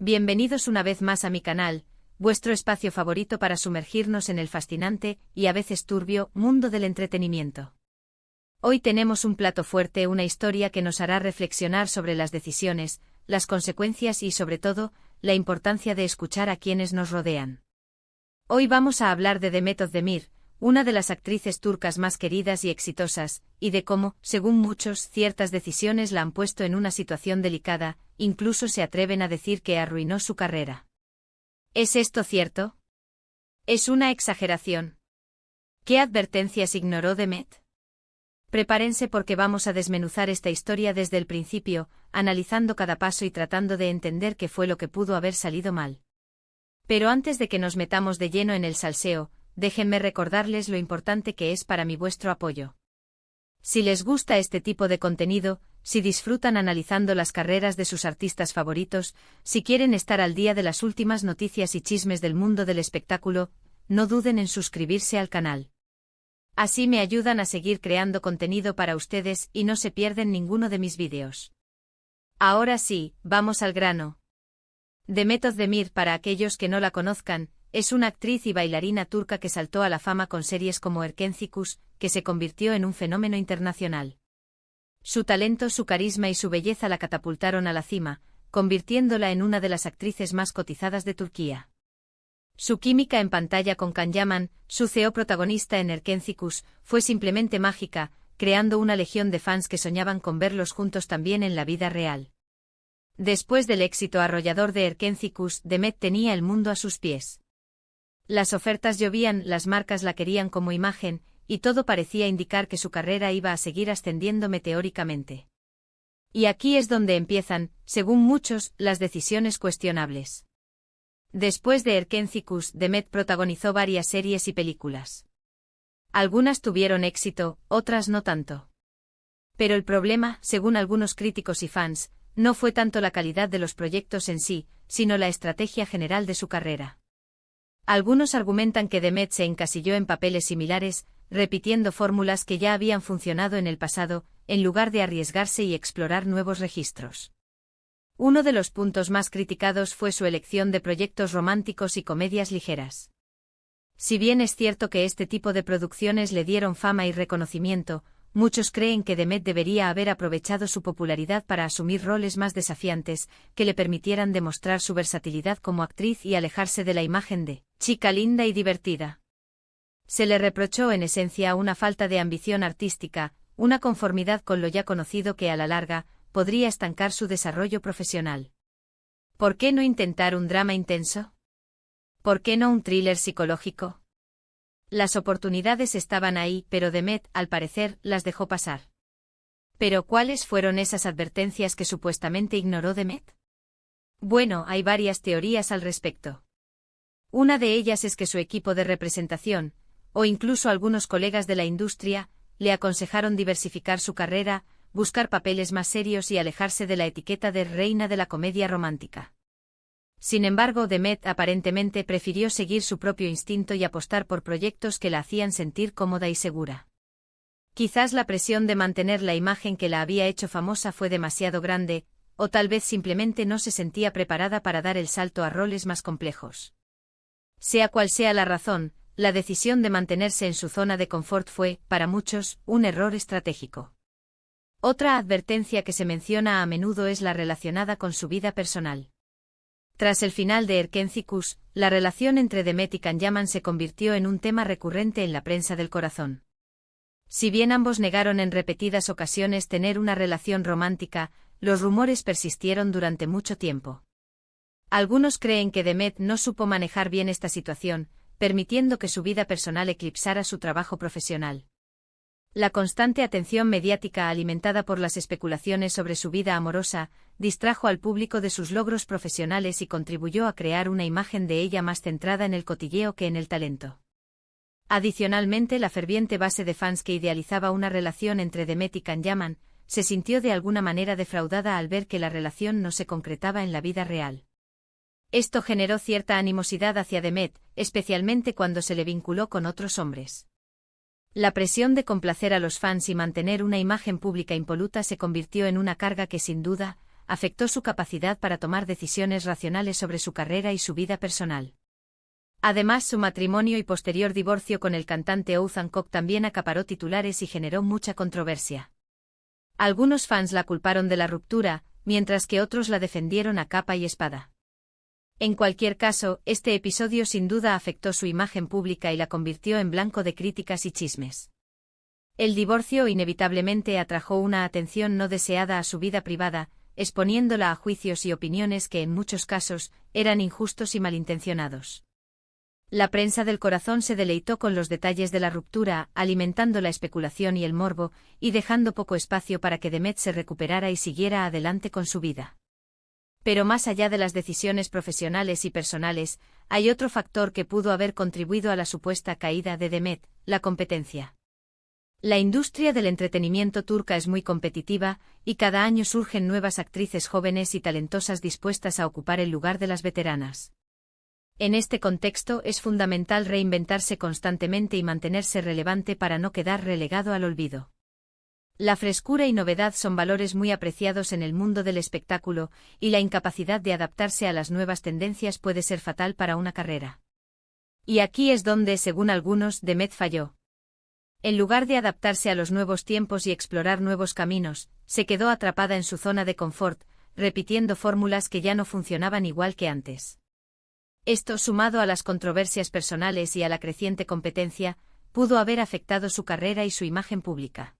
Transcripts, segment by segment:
Bienvenidos una vez más a mi canal, vuestro espacio favorito para sumergirnos en el fascinante y a veces turbio mundo del entretenimiento. Hoy tenemos un plato fuerte, una historia que nos hará reflexionar sobre las decisiones, las consecuencias y sobre todo, la importancia de escuchar a quienes nos rodean. Hoy vamos a hablar de Demet Özdemir, una de las actrices turcas más queridas y exitosas, y de cómo, según muchos, ciertas decisiones la han puesto en una situación delicada, incluso se atreven a decir que arruinó su carrera. ¿Es esto cierto? ¿Es una exageración? ¿Qué advertencias ignoró Demet? Prepárense porque vamos a desmenuzar esta historia desde el principio, analizando cada paso y tratando de entender qué fue lo que pudo haber salido mal. Pero antes de que nos metamos de lleno en el salseo, déjenme recordarles lo importante que es para mí vuestro apoyo. Si les gusta este tipo de contenido, si disfrutan analizando las carreras de sus artistas favoritos, si quieren estar al día de las últimas noticias y chismes del mundo del espectáculo, no duden en suscribirse al canal. Así me ayudan a seguir creando contenido para ustedes y no se pierden ninguno de mis vídeos. Ahora sí, vamos al grano. Demet Özdemir, para aquellos que no la conozcan, es una actriz y bailarina turca que saltó a la fama con series como Erkenci Kuş, que se convirtió en un fenómeno internacional. Su talento, su carisma y su belleza la catapultaron a la cima, convirtiéndola en una de las actrices más cotizadas de Turquía. Su química en pantalla con Can Yaman, su CEO protagonista en Erkenci Kuş, fue simplemente mágica, creando una legión de fans que soñaban con verlos juntos también en la vida real. Después del éxito arrollador de Erkenci Kuş, Demet tenía el mundo a sus pies. Las ofertas llovían, las marcas la querían como imagen, y todo parecía indicar que su carrera iba a seguir ascendiendo meteóricamente. Y aquí es donde empiezan, según muchos, las decisiones cuestionables. Después de Erkenci Kuş, Demet protagonizó varias series y películas. Algunas tuvieron éxito, otras no tanto. Pero el problema, según algunos críticos y fans, no fue tanto la calidad de los proyectos en sí, sino la estrategia general de su carrera. Algunos argumentan que Demet se encasilló en papeles similares, repitiendo fórmulas que ya habían funcionado en el pasado, en lugar de arriesgarse y explorar nuevos registros. Uno de los puntos más criticados fue su elección de proyectos románticos y comedias ligeras. Si bien es cierto que este tipo de producciones le dieron fama y reconocimiento, muchos creen que Demet debería haber aprovechado su popularidad para asumir roles más desafiantes, que le permitieran demostrar su versatilidad como actriz y alejarse de la imagen de chica linda y divertida. Se le reprochó en esencia una falta de ambición artística, una conformidad con lo ya conocido que a la larga podría estancar su desarrollo profesional. ¿Por qué no intentar un drama intenso? ¿Por qué no un thriller psicológico? Las oportunidades estaban ahí, pero Demet, al parecer, las dejó pasar. ¿Pero cuáles fueron esas advertencias que supuestamente ignoró Demet? Bueno, hay varias teorías al respecto. Una de ellas es que su equipo de representación, o incluso algunos colegas de la industria, le aconsejaron diversificar su carrera, buscar papeles más serios y alejarse de la etiqueta de reina de la comedia romántica. Sin embargo, Demet aparentemente prefirió seguir su propio instinto y apostar por proyectos que la hacían sentir cómoda y segura. Quizás la presión de mantener la imagen que la había hecho famosa fue demasiado grande, o tal vez simplemente no se sentía preparada para dar el salto a roles más complejos. Sea cual sea la razón, la decisión de mantenerse en su zona de confort fue, para muchos, un error estratégico. Otra advertencia que se menciona a menudo es la relacionada con su vida personal. Tras el final de Erkenci Kuş, la relación entre Demet y Can Yaman se convirtió en un tema recurrente en la prensa del corazón. Si bien ambos negaron en repetidas ocasiones tener una relación romántica, los rumores persistieron durante mucho tiempo. Algunos creen que Demet no supo manejar bien esta situación, permitiendo que su vida personal eclipsara su trabajo profesional. La constante atención mediática alimentada por las especulaciones sobre su vida amorosa, distrajo al público de sus logros profesionales y contribuyó a crear una imagen de ella más centrada en el cotilleo que en el talento. Adicionalmente, la ferviente base de fans que idealizaba una relación entre Demet y Can Yaman, se sintió de alguna manera defraudada al ver que la relación no se concretaba en la vida real. Esto generó cierta animosidad hacia Demet, especialmente cuando se le vinculó con otros hombres. La presión de complacer a los fans y mantener una imagen pública impoluta se convirtió en una carga que sin duda afectó su capacidad para tomar decisiones racionales sobre su carrera y su vida personal. Además, su matrimonio y posterior divorcio con el cantante Ethan Cook también acaparó titulares y generó mucha controversia. Algunos fans la culparon de la ruptura, mientras que otros la defendieron a capa y espada. En cualquier caso, este episodio sin duda afectó su imagen pública y la convirtió en blanco de críticas y chismes. El divorcio inevitablemente atrajo una atención no deseada a su vida privada, exponiéndola a juicios y opiniones que en muchos casos eran injustos y malintencionados. La prensa del corazón se deleitó con los detalles de la ruptura, alimentando la especulación y el morbo, y dejando poco espacio para que Demet se recuperara y siguiera adelante con su vida. Pero más allá de las decisiones profesionales y personales, hay otro factor que pudo haber contribuido a la supuesta caída de Demet: la competencia. La industria del entretenimiento turca es muy competitiva, y cada año surgen nuevas actrices jóvenes y talentosas dispuestas a ocupar el lugar de las veteranas. En este contexto es fundamental reinventarse constantemente y mantenerse relevante para no quedar relegado al olvido. La frescura y novedad son valores muy apreciados en el mundo del espectáculo, y la incapacidad de adaptarse a las nuevas tendencias puede ser fatal para una carrera. Y aquí es donde, según algunos, Demet falló. En lugar de adaptarse a los nuevos tiempos y explorar nuevos caminos, se quedó atrapada en su zona de confort, repitiendo fórmulas que ya no funcionaban igual que antes. Esto, sumado a las controversias personales y a la creciente competencia, pudo haber afectado su carrera y su imagen pública.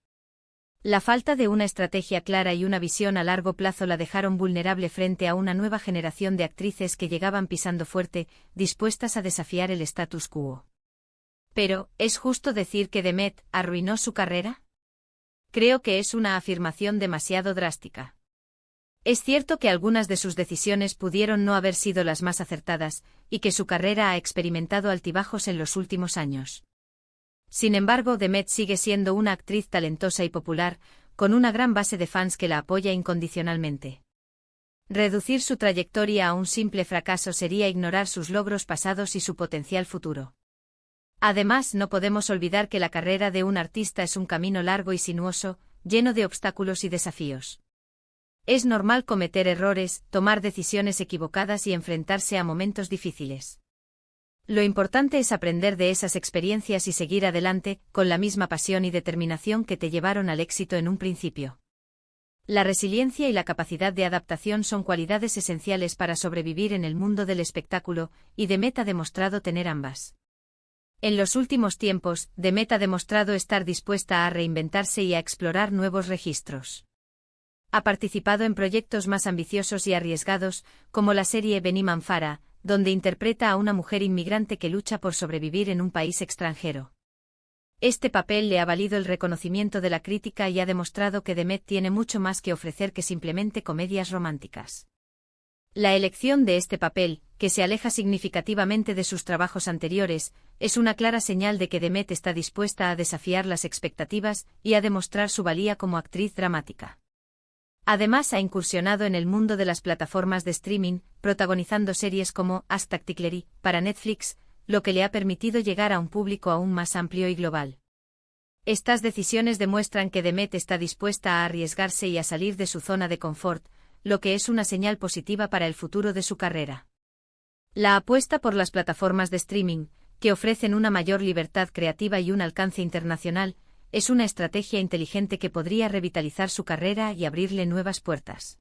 La falta de una estrategia clara y una visión a largo plazo la dejaron vulnerable frente a una nueva generación de actrices que llegaban pisando fuerte, dispuestas a desafiar el status quo. Pero, ¿es justo decir que Demet arruinó su carrera? Creo que es una afirmación demasiado drástica. Es cierto que algunas de sus decisiones pudieron no haber sido las más acertadas, y que su carrera ha experimentado altibajos en los últimos años. Sin embargo, Demet sigue siendo una actriz talentosa y popular, con una gran base de fans que la apoya incondicionalmente. Reducir su trayectoria a un simple fracaso sería ignorar sus logros pasados y su potencial futuro. Además, no podemos olvidar que la carrera de un artista es un camino largo y sinuoso, lleno de obstáculos y desafíos. Es normal cometer errores, tomar decisiones equivocadas y enfrentarse a momentos difíciles. Lo importante es aprender de esas experiencias y seguir adelante, con la misma pasión y determinación que te llevaron al éxito en un principio. La resiliencia y la capacidad de adaptación son cualidades esenciales para sobrevivir en el mundo del espectáculo, y Demet ha demostrado tener ambas. En los últimos tiempos, Demet ha demostrado estar dispuesta a reinventarse y a explorar nuevos registros. Ha participado en proyectos más ambiciosos y arriesgados, como la serie Beni Manfara, donde interpreta a una mujer inmigrante que lucha por sobrevivir en un país extranjero. Este papel le ha valido el reconocimiento de la crítica y ha demostrado que Demet tiene mucho más que ofrecer que simplemente comedias románticas. La elección de este papel, que se aleja significativamente de sus trabajos anteriores, es una clara señal de que Demet está dispuesta a desafiar las expectativas y a demostrar su valía como actriz dramática. Además, ha incursionado en el mundo de las plataformas de streaming, protagonizando series como #Tikleri para Netflix, lo que le ha permitido llegar a un público aún más amplio y global. Estas decisiones demuestran que Demet está dispuesta a arriesgarse y a salir de su zona de confort, lo que es una señal positiva para el futuro de su carrera. La apuesta por las plataformas de streaming, que ofrecen una mayor libertad creativa y un alcance internacional, es una estrategia inteligente que podría revitalizar su carrera y abrirle nuevas puertas.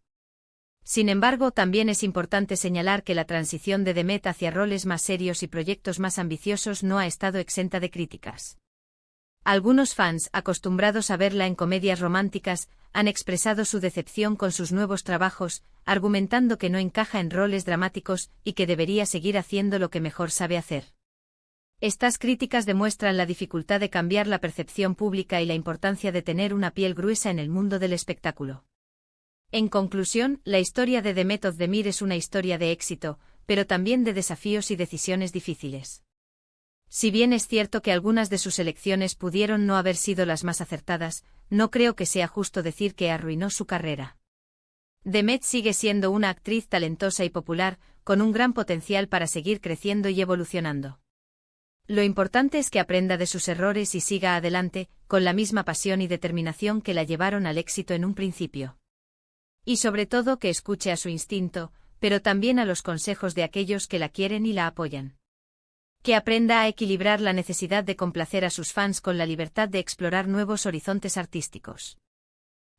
Sin embargo, también es importante señalar que la transición de Demet hacia roles más serios y proyectos más ambiciosos no ha estado exenta de críticas. Algunos fans, acostumbrados a verla en comedias románticas, han expresado su decepción con sus nuevos trabajos, argumentando que no encaja en roles dramáticos y que debería seguir haciendo lo que mejor sabe hacer. Estas críticas demuestran la dificultad de cambiar la percepción pública y la importancia de tener una piel gruesa en el mundo del espectáculo. En conclusión, la historia de Demet Özdemir es una historia de éxito, pero también de desafíos y decisiones difíciles. Si bien es cierto que algunas de sus elecciones pudieron no haber sido las más acertadas, no creo que sea justo decir que arruinó su carrera. Demet sigue siendo una actriz talentosa y popular, con un gran potencial para seguir creciendo y evolucionando. Lo importante es que aprenda de sus errores y siga adelante, con la misma pasión y determinación que la llevaron al éxito en un principio. Y sobre todo que escuche a su instinto, pero también a los consejos de aquellos que la quieren y la apoyan. Que aprenda a equilibrar la necesidad de complacer a sus fans con la libertad de explorar nuevos horizontes artísticos.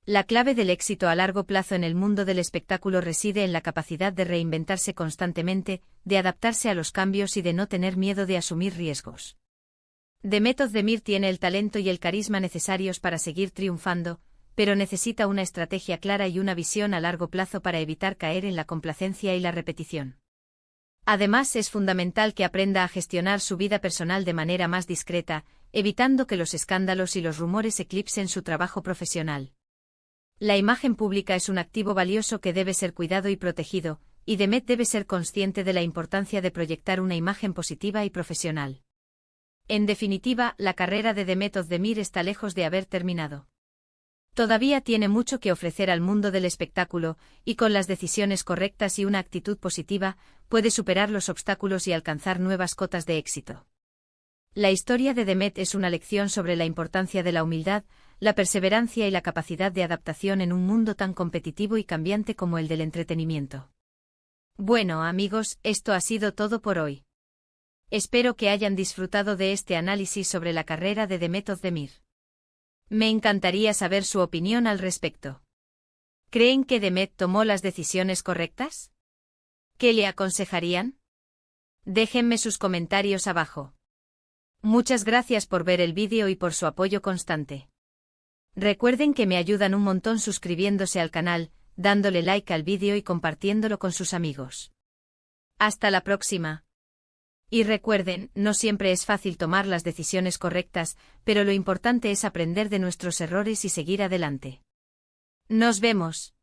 La clave del éxito a largo plazo en el mundo del espectáculo reside en la capacidad de reinventarse constantemente, de adaptarse a los cambios y de no tener miedo de asumir riesgos. Demet Özdemir tiene el talento y el carisma necesarios para seguir triunfando, pero necesita una estrategia clara y una visión a largo plazo para evitar caer en la complacencia y la repetición. Además, es fundamental que aprenda a gestionar su vida personal de manera más discreta, evitando que los escándalos y los rumores eclipsen su trabajo profesional. La imagen pública es un activo valioso que debe ser cuidado y protegido, y Demet debe ser consciente de la importancia de proyectar una imagen positiva y profesional. En definitiva, la carrera de Demet Özdemir está lejos de haber terminado. Todavía tiene mucho que ofrecer al mundo del espectáculo, y con las decisiones correctas y una actitud positiva, puede superar los obstáculos y alcanzar nuevas cotas de éxito. La historia de Demet es una lección sobre la importancia de la humildad, la perseverancia y la capacidad de adaptación en un mundo tan competitivo y cambiante como el del entretenimiento. Bueno, amigos, esto ha sido todo por hoy. Espero que hayan disfrutado de este análisis sobre la carrera de Demet Özdemir. Me encantaría saber su opinión al respecto. ¿Creen que Demet tomó las decisiones correctas? ¿Qué le aconsejarían? Déjenme sus comentarios abajo. Muchas gracias por ver el vídeo y por su apoyo constante. Recuerden que me ayudan un montón suscribiéndose al canal, dándole like al vídeo y compartiéndolo con sus amigos. Hasta la próxima. Y recuerden, no siempre es fácil tomar las decisiones correctas, pero lo importante es aprender de nuestros errores y seguir adelante. Nos vemos.